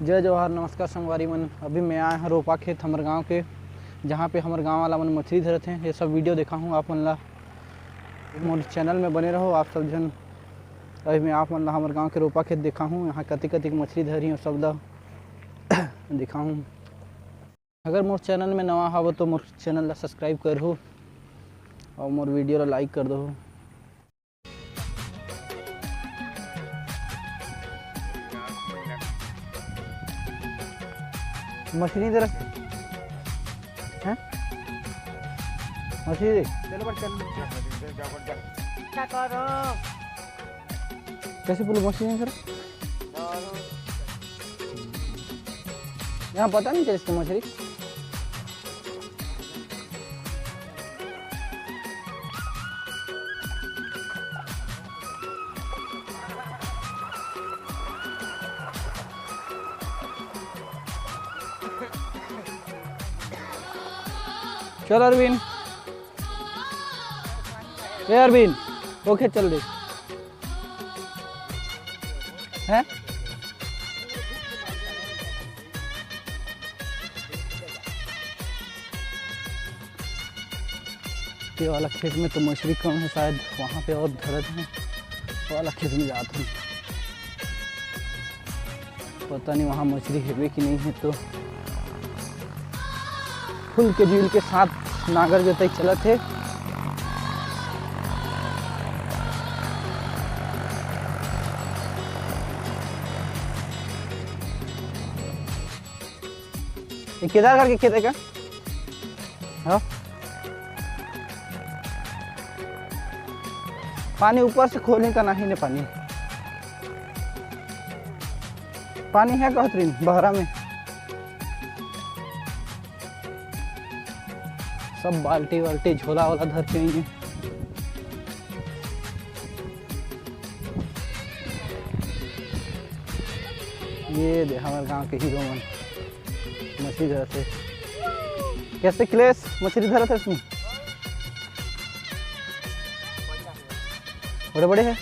जय जवाहर, नमस्कार संगवारी मन। अभी मैं आया हूँ रोपा खेत हमारे गांव के, जहाँ पे हमारे गांव वाला मन मछली धरत हैं। ये सब वीडियो देखा हूँ आप मन ला, मोर चैनल में बने रहो आप सब जन। अभी मैं आप मन ला हमारे गांव के रोपा खेत देखा हूँ, यहाँ कति कति मछली धरी और सब ला दिखा हूँ। अगर मोर चैनल में नवा हो तो मोर चैनल ला सब्सक्राइब करो और मोर वीडियो ला लाइक कर दो। मछली दे हैं, मछली दे चलो बट चल क्या करो कैसे बोलो मछली है सर। यहाँ पता नहीं चल इसकी मछली। चल अरविंद, ए अरविंद ओके चल दे हैं। ये वाला खेत में तो मछली कम है, शायद वहाँ पे और धरत है। वाला खेत में जाता हूँ, पता नहीं वहाँ मछली है कि नहीं है। तो फुल के झील के साथ नागर जोताई चलत है। ये केदार घर के खेत है क्या? हाँ, पानी ऊपर से खोलने का नहीं ने पानी है कहतरीन बहरा में। सब बाल्टी वाल्टी झोला वाला धर के आएंगे। ये दे हमारे गांव के हीरो मन मछली धरते। कैसे क्लेश मछली धरते इसमें बड़े बड़े हैं।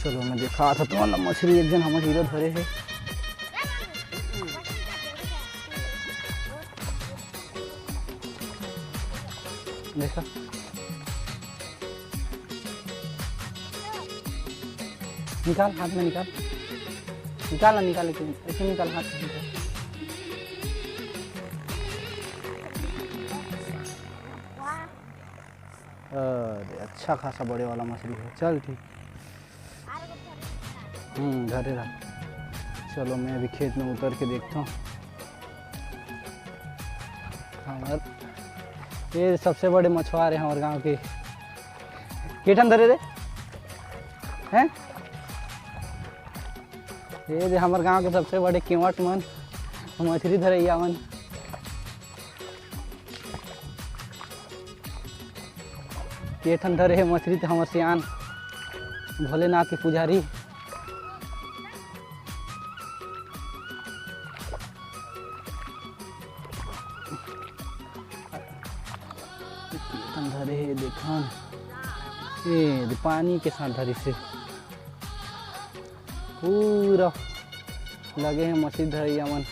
चलो मैं दिखा था तुम्हारा मछली, एक जन हमारे हीरो धरे है। देखा निकाल, हाथ में निकाल ना निकाल, लेकिन ऐसे निकाल, हाथ में निकाल। अरे अच्छा खासा बड़े वाला मछली है। चल ठीक, घरे रहा। चलो मैं अभी खेत में उतर के देखता हूँ। हमारे ये सबसे बड़े मछुआरे हैं हमारे गांव के। केठन धरे रे हैं, ये दे हमारे गांव के सबसे बड़े केवट मन मछली धरैया मन। केठन धरे है मछली तो हमारे सियान भोलेनाथ के पुजारी। धरे है देखन, ये पानी के साथ धरी से पूरा लगे हैं मछली धरैया मन।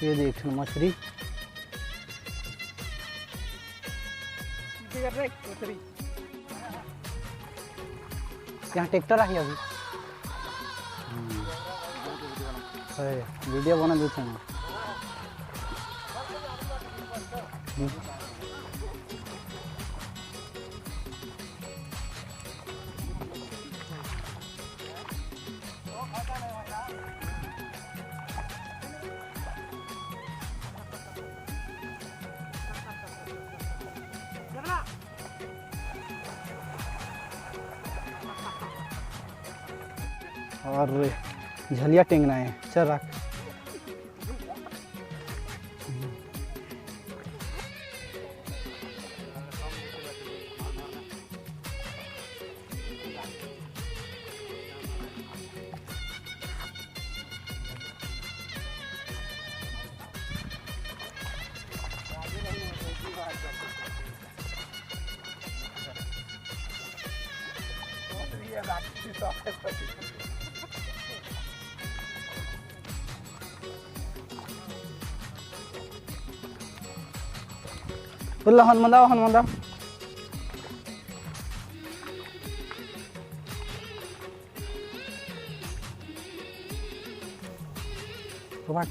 ये देख मछली यहाँ ट्रैक्टर आ गया अभी। वीडियो बना देते हैं। और झलिया टेंगना है, चल रख। बोल हनुमान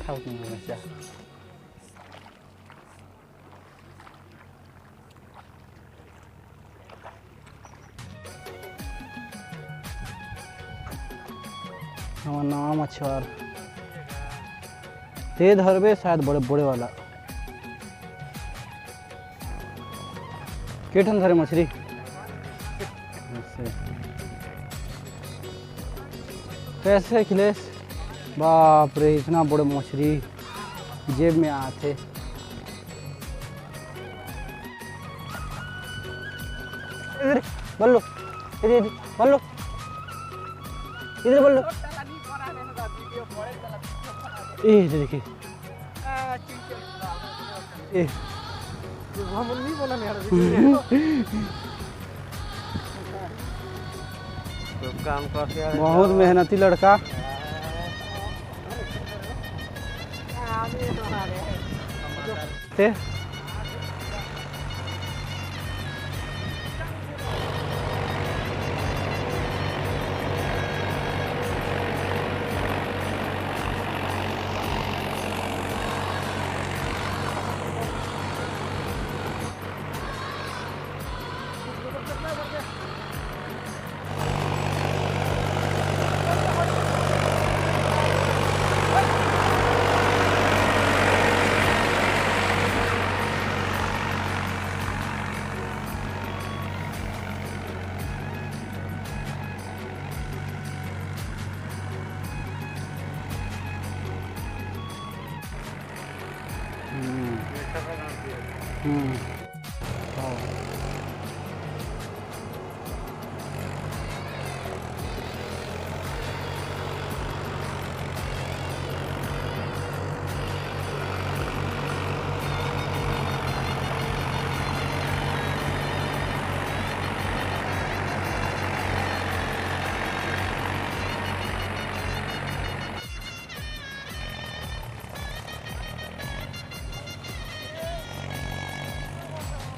ठाक नहीं हमारा नाम मछुआर ते धरबे शायद बड़े बड़े वाला केठन धरे मछली कैसे अखिलेश बाप रे इतना बड़े मछली जेब में आते इधर बल्लो इधर बल्लो इधर बल्लो ये देखिए ये नहीं बोला तो काम करते बहुत मेहनती लड़का थे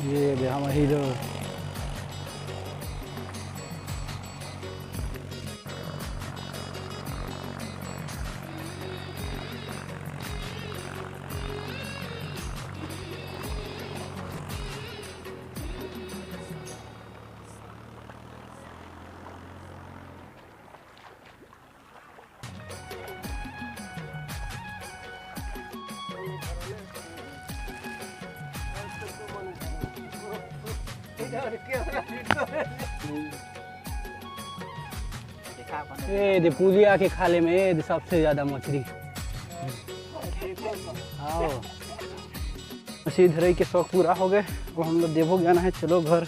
ये दे हम हीरो ये पुलिया के खाले में ये सबसे ज्यादा मछली आओ मछली धरे के शौक पूरा हो गए। अब हम लोग देवो जाना है, चलो घर।